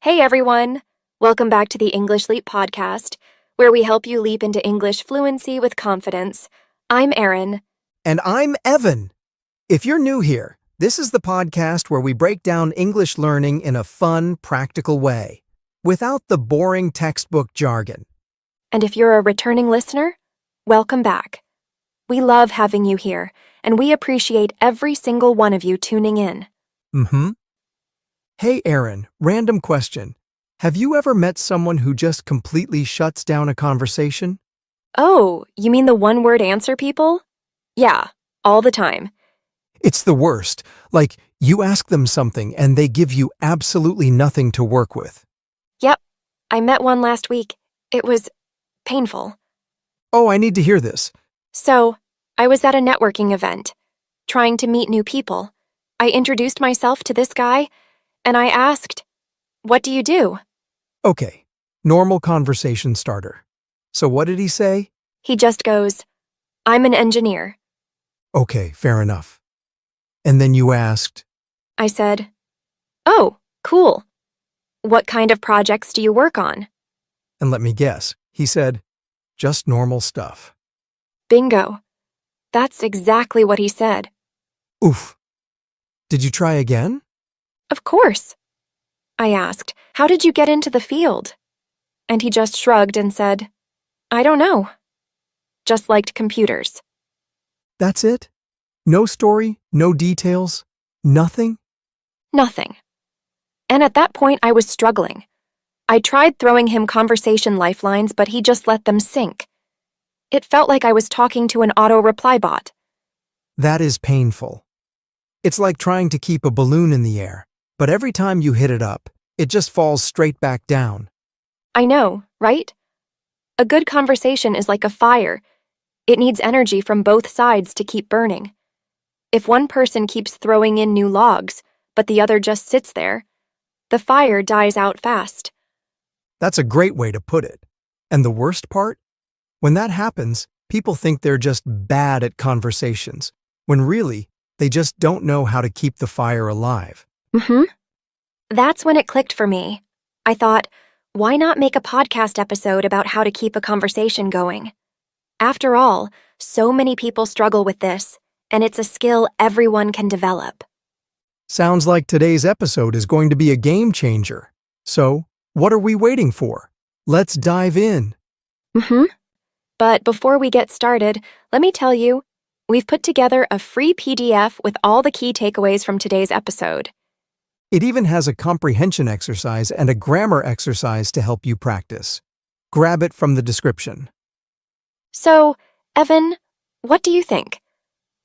Hey everyone! Welcome back to the English Leap podcast, where we help you leap into English fluency with confidence. I'm Erin. And I'm Evan. If you're new here, this is the podcast where we break down English learning in a fun, practical way, without the boring textbook jargon. And if you're a returning listener, welcome back. We love having you here, and we appreciate every single one of you tuning in. Hey Erin, random question. Have you ever met someone who just completely shuts down a conversation? Oh, you mean the one-word answer people? Yeah, all the time. It's the worst. Like, you ask them something and they give you absolutely nothing to work with. Yep, I met one last week. It was painful. Oh, I need to hear this. So, I was at a networking event, trying to meet new people. I introduced myself to this guy, and I asked, "What do you do?" Okay, normal conversation starter. So what did he say? He just goes, "I'm an engineer." Okay, fair enough. And then you asked, I said, "Oh, cool. What kind of projects do you work on?" and let me guess, he said, just normal stuff. Bingo. That's exactly what he said. Oof. Did you try again? Of course. I asked, "How did you get into the field?" And he just shrugged and said, "I don't know. Just liked computers." That's it? No story, no details, nothing? Nothing. And at that point, I was struggling. I tried throwing him conversation lifelines, but he just let them sink. It felt like I was talking to an auto-reply bot. That is painful. It's like trying to keep a balloon in the air, but every time you hit it up, it just falls straight back down. I know, right? A good conversation is like a fire. It needs energy from both sides to keep burning. If one person keeps throwing in new logs, but the other just sits there, the fire dies out fast. That's a great way to put it. And the worst part? When that happens, people think they're just bad at conversations, when really, they just don't know how to keep the fire alive. That's when it clicked for me. I thought, why not make a podcast episode about how to keep a conversation going? After all, so many people struggle with this, and it's a skill everyone can develop. Sounds like today's episode is going to be a game changer. So, what are we waiting for? Let's dive in. But before we get started, let me tell you, we've put together a free PDF with all the key takeaways from today's episode. It even has a comprehension exercise and a grammar exercise to help you practice. Grab it from the description. So, Evan, what do you think?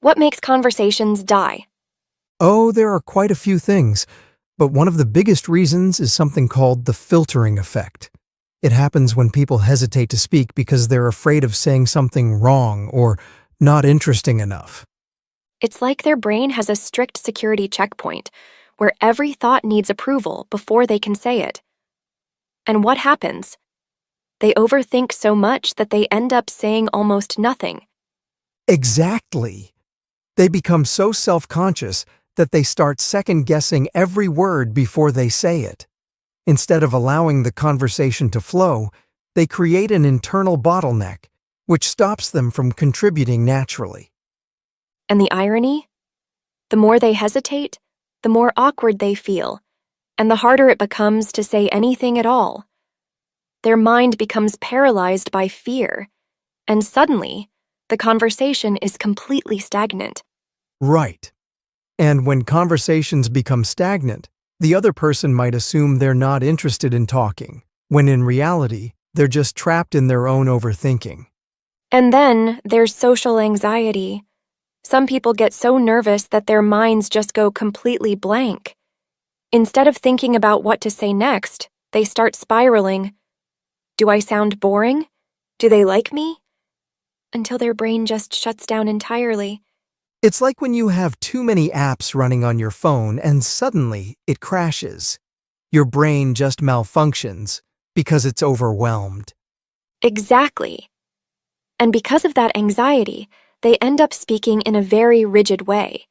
What makes conversations die? Oh, there are quite a few things, but one of the biggest reasons is something called the filtering effect. It happens when people hesitate to speak because they're afraid of saying something wrong or not interesting enough. It's like their brain has a strict security checkpoint where every thought needs approval before they can say it. And what happens? They overthink so much that they end up saying almost nothing. Exactly. They become so self-conscious that they start second-guessing every word before they say it. Instead of allowing the conversation to flow, they create an internal bottleneck, which stops them from contributing naturally. And the irony? The more they hesitate, the more awkward they feel, and the harder it becomes to say anything at all. Their mind becomes paralyzed by fear, and suddenly, the conversation is completely stagnant. Right. And when conversations become stagnant, the other person might assume they're not interested in talking, when in reality, they're just trapped in their own overthinking. And then there's social anxiety. Some people get so nervous that their minds just go completely blank. Instead of thinking about what to say next, they start spiraling. Do I sound boring? Do they like me? Until their brain just shuts down entirely. It's like when you have too many apps running on your phone and suddenly it crashes. Your brain just malfunctions because it's overwhelmed. Exactly. And because of that anxiety, they end up speaking in a very rigid way.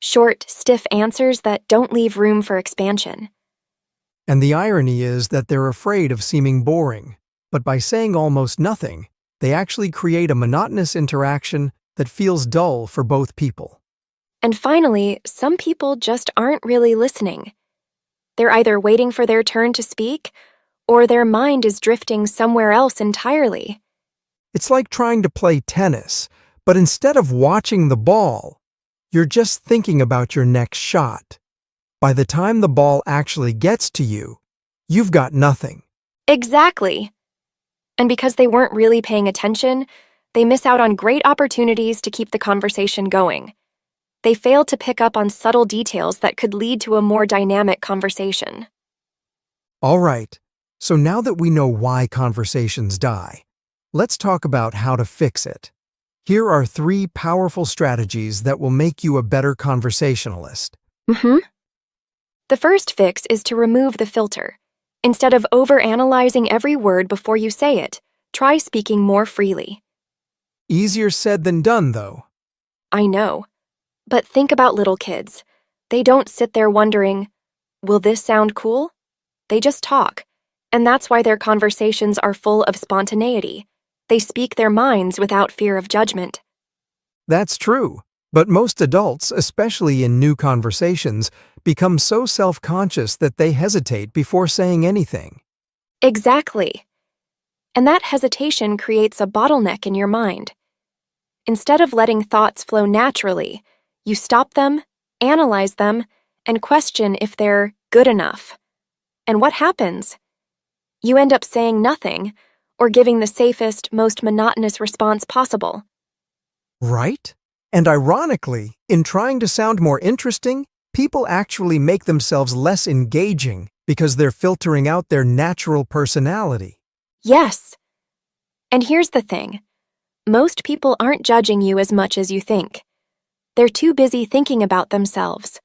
Short, stiff answers that don't leave room for expansion. And the irony is that they're afraid of seeming boring. But by saying almost nothing, they actually create a monotonous interaction that feels dull for both people. And finally, some people just aren't really listening. They're either waiting for their turn to speak, or their mind is drifting somewhere else entirely. It's like trying to play tennis, but instead of watching the ball, you're just thinking about your next shot. By the time the ball actually gets to you, you've got nothing. Exactly. And because they weren't really paying attention, they miss out on great opportunities to keep the conversation going. They fail to pick up on subtle details that could lead to a more dynamic conversation. All right, so now that we know why conversations die, let's talk about how to fix it. Here are 3 powerful strategies that will make you a better conversationalist. The first fix is to remove the filter. Instead of overanalyzing every word before you say it, try speaking more freely. Easier said than done, though. I know. But think about little kids. They don't sit there wondering, will this sound cool? They just talk. And that's why their conversations are full of spontaneity. They speak their minds without fear of judgment. That's true, but most adults, especially in new conversations, become so self-conscious that they hesitate before saying anything. Exactly. And that hesitation creates a bottleneck in your mind. Instead of letting thoughts flow naturally, you stop them, analyze them, and question if they're good enough. And what happens? You end up saying nothing, or giving the safest, most monotonous response possible. Right? And ironically, in trying to sound more interesting, people actually make themselves less engaging because they're filtering out their natural personality. Yes. And here's the thing. Most people aren't judging you as much as you think. They're too busy thinking about themselves,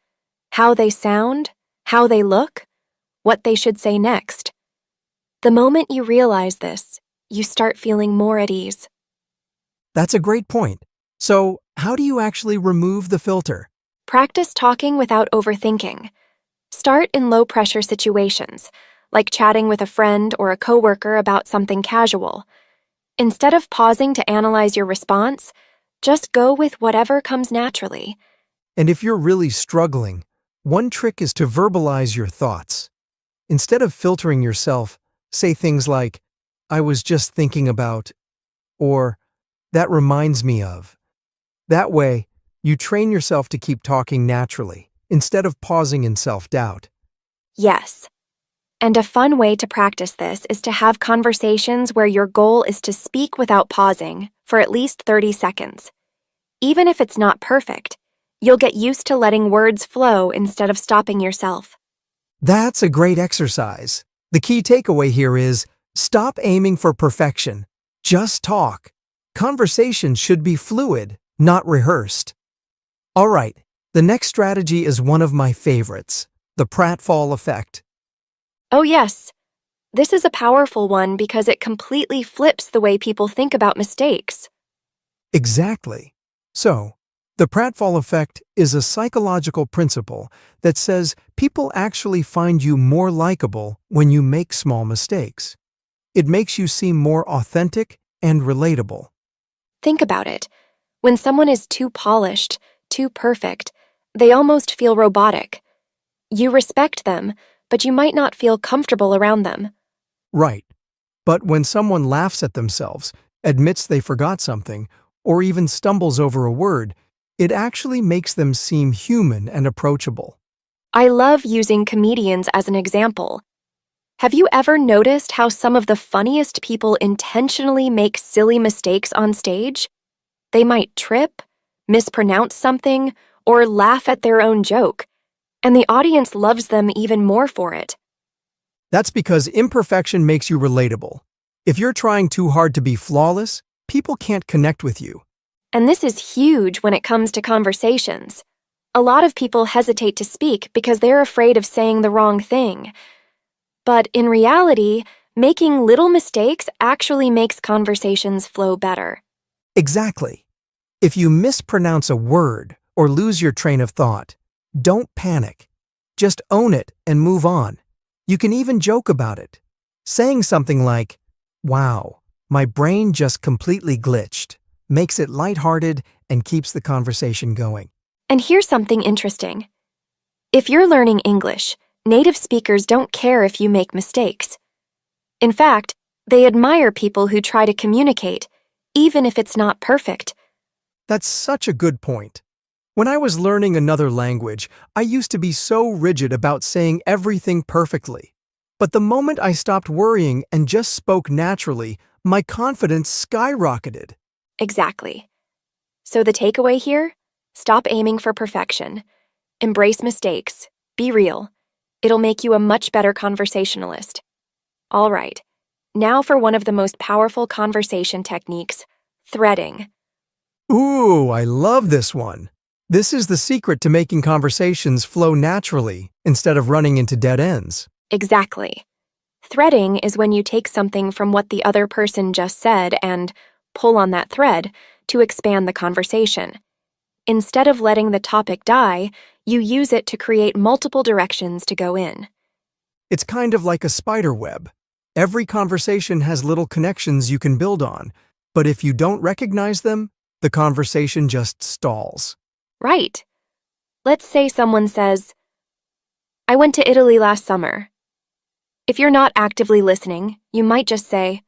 how they sound, how they look, what they should say next. The moment you realize this, you start feeling more at ease. That's a great point. So, how do you actually remove the filter? Practice talking without overthinking. Start in low-pressure situations, like chatting with a friend or a coworker about something casual. Instead of pausing to analyze your response, just go with whatever comes naturally. And if you're really struggling, one trick is to verbalize your thoughts. Instead of filtering yourself, say things like, I was just thinking about, or that reminds me of. That way, you train yourself to keep talking naturally, instead of pausing in self-doubt. Yes. And a fun way to practice this is to have conversations where your goal is to speak without pausing for at least 30 seconds. Even if it's not perfect, you'll get used to letting words flow instead of stopping yourself. That's a great exercise. The key takeaway here is, stop aiming for perfection. Just talk. Conversations should be fluid, not rehearsed. All right, the next strategy is one of my favorites, the pratfall effect. Oh yes, this is a powerful one because it completely flips the way people think about mistakes. Exactly. So, the pratfall effect is a psychological principle that says people actually find you more likable when you make small mistakes. It makes you seem more authentic and relatable. Think about it. When someone is too polished, too perfect, they almost feel robotic. You respect them, but you might not feel comfortable around them. Right. But when someone laughs at themselves, admits they forgot something, or even stumbles over a word, it actually makes them seem human and approachable. I love using comedians as an example. Have you ever noticed how some of the funniest people intentionally make silly mistakes on stage? They might trip, mispronounce something, or laugh at their own joke, and the audience loves them even more for it. That's because imperfection makes you relatable. If you're trying too hard to be flawless, people can't connect with you. And this is huge when it comes to conversations. A lot of people hesitate to speak because they're afraid of saying the wrong thing. But in reality, making little mistakes actually makes conversations flow better. Exactly. If you mispronounce a word or lose your train of thought, don't panic. Just own it and move on. You can even joke about it, saying something like, "Wow, my brain just completely glitched," makes it lighthearted and keeps the conversation going. And here's something interesting. If you're learning English, native speakers don't care if you make mistakes. In fact, they admire people who try to communicate, even if it's not perfect. That's such a good point. When I was learning another language, I used to be so rigid about saying everything perfectly. But the moment I stopped worrying and just spoke naturally, my confidence skyrocketed. Exactly. So the takeaway here? Stop aiming for perfection. Embrace mistakes. Be real. It'll make you a much better conversationalist. All right. Now for one of the most powerful conversation techniques, threading. Ooh, I love this one. This is the secret to making conversations flow naturally instead of running into dead ends. Exactly. Threading is when you take something from what the other person just said and pull on that thread to expand the conversation. Instead of letting the topic die, you use it to create multiple directions to go in. It's kind of like a spider web. Every conversation has little connections you can build on, but if you don't recognize them, the conversation just stalls. Right. Let's say someone says, "I went to Italy last summer." If you're not actively listening, you might just say,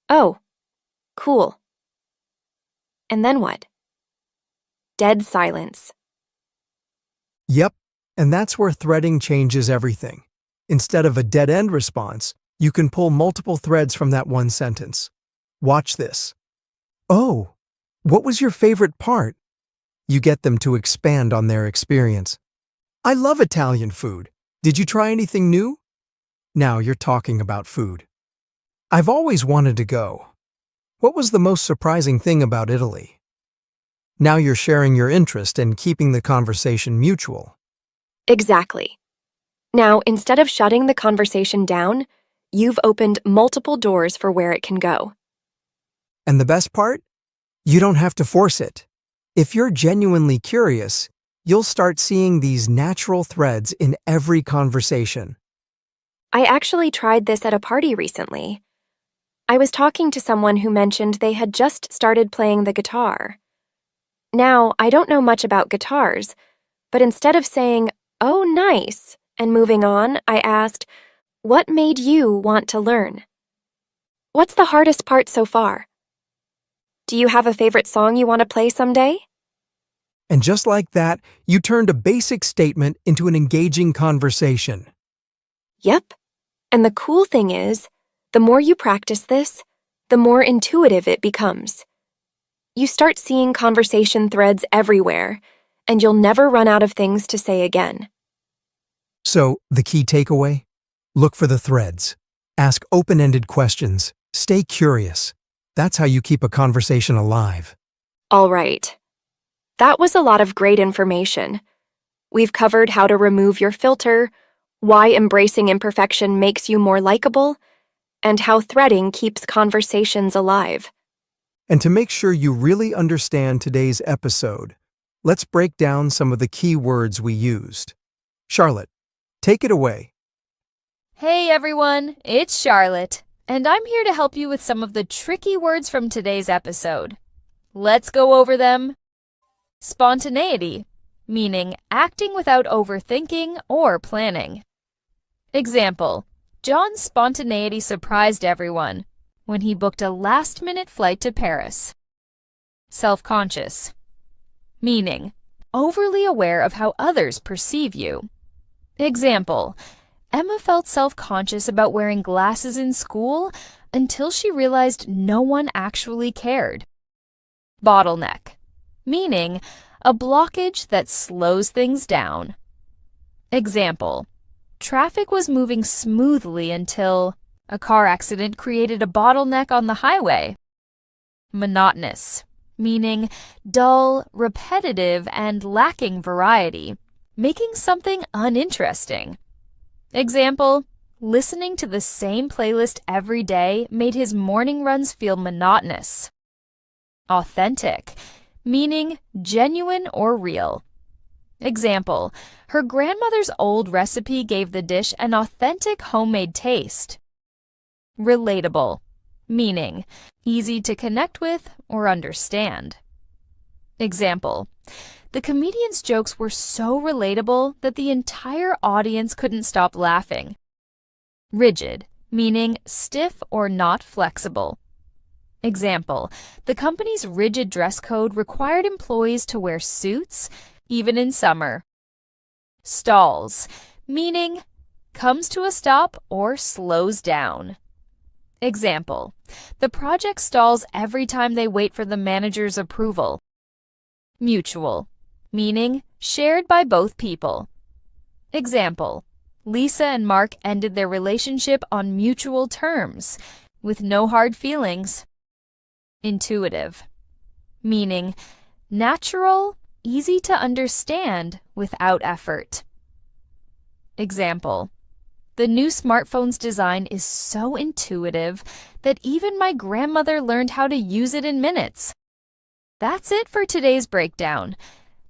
"Oh, cool." And then what? Dead silence. Yep, and that's where threading changes everything. Instead of a dead-end response, you can pull multiple threads from that one sentence. Watch this. "Oh, what was your favorite part?" You get them to expand on their experience. "I love Italian food. Did you try anything new?" Now you're talking about food. "I've always wanted to go. What was the most surprising thing about Italy?" Now you're sharing your interest and keeping the conversation mutual. Exactly. Now, instead of shutting the conversation down, you've opened multiple doors for where it can go. And the best part? You don't have to force it. If you're genuinely curious, you'll start seeing these natural threads in every conversation. I actually tried this at a party recently. I was talking to someone who mentioned they had just started playing the guitar. Now, I don't know much about guitars, but instead of saying, "Oh, nice," and moving on, I asked, "What made you want to learn? What's the hardest part so far? Do you have a favorite song you want to play someday?" And just like that, you turned a basic statement into an engaging conversation. Yep. And the cool thing is, the more you practice this, the more intuitive it becomes. You start seeing conversation threads everywhere, and you'll never run out of things to say again. So, the key takeaway? Look for the threads. Ask open-ended questions. Stay curious. That's how you keep a conversation alive. All right. That was a lot of great information. We've covered how to remove your filter, why embracing imperfection makes you more likable, and how threading keeps conversations alive. And to make sure you really understand today's episode, let's break down some of the key words we used. Charlotte, take it away. Hey everyone, it's Charlotte, and I'm here to help you with some of the tricky words from today's episode. Let's go over them. Spontaneity, meaning acting without overthinking or planning. Example, John's spontaneity surprised everyone when he booked a last-minute flight to Paris. Self-conscious, meaning overly aware of how others perceive you. Example, Emma felt self-conscious about wearing glasses in school until she realized no one actually cared. Bottleneck, meaning a blockage that slows things down. Example, traffic was moving smoothly until a car accident created a bottleneck on the highway. Monotonous, meaning dull, repetitive, and lacking variety, making something uninteresting. Example, listening to the same playlist every day made his morning runs feel monotonous. Authentic, meaning genuine or real. Example, her grandmother's old recipe gave the dish an authentic homemade taste. Relatable, meaning easy to connect with or understand. Example, the comedian's jokes were so relatable that the entire audience couldn't stop laughing. Rigid, meaning stiff or not flexible. Example, the company's rigid dress code required employees to wear suits, even in summer. Stalls, meaning comes to a stop or slows down. Example, the project stalls every time they wait for the manager's approval. Mutual, meaning shared by both people. Example, Lisa and Mark ended their relationship on mutual terms, with no hard feelings. Intuitive, meaning natural, easy to understand without effort. Example, the new smartphone's design is so intuitive that even my grandmother learned how to use it in minutes. That's it for today's breakdown.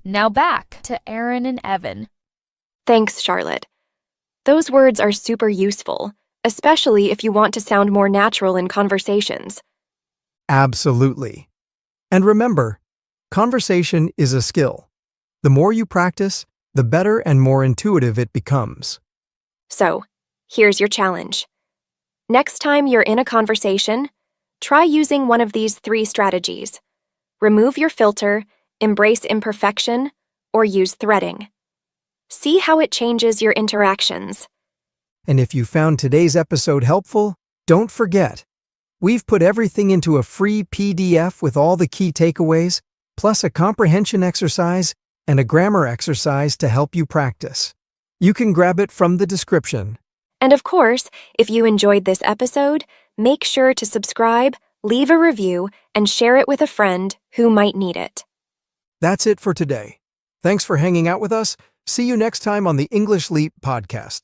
Now back to Aaron and Evan. Thanks, Charlotte. Those words are super useful, especially if you want to sound more natural in conversations. Absolutely. And remember, conversation is a skill. The more you practice, the better and more intuitive it becomes. So, here's your challenge. Next time you're in a conversation, try using one of these 3 strategies. Remove your filter, embrace imperfection, or use threading. See how it changes your interactions. And if you found today's episode helpful, don't forget, we've put everything into a free PDF with all the key takeaways, plus a comprehension exercise and a grammar exercise to help you practice. You can grab it from the description. And of course, if you enjoyed this episode, make sure to subscribe, leave a review, and share it with a friend who might need it. That's it for today. Thanks for hanging out with us. See you next time on the English Leap podcast.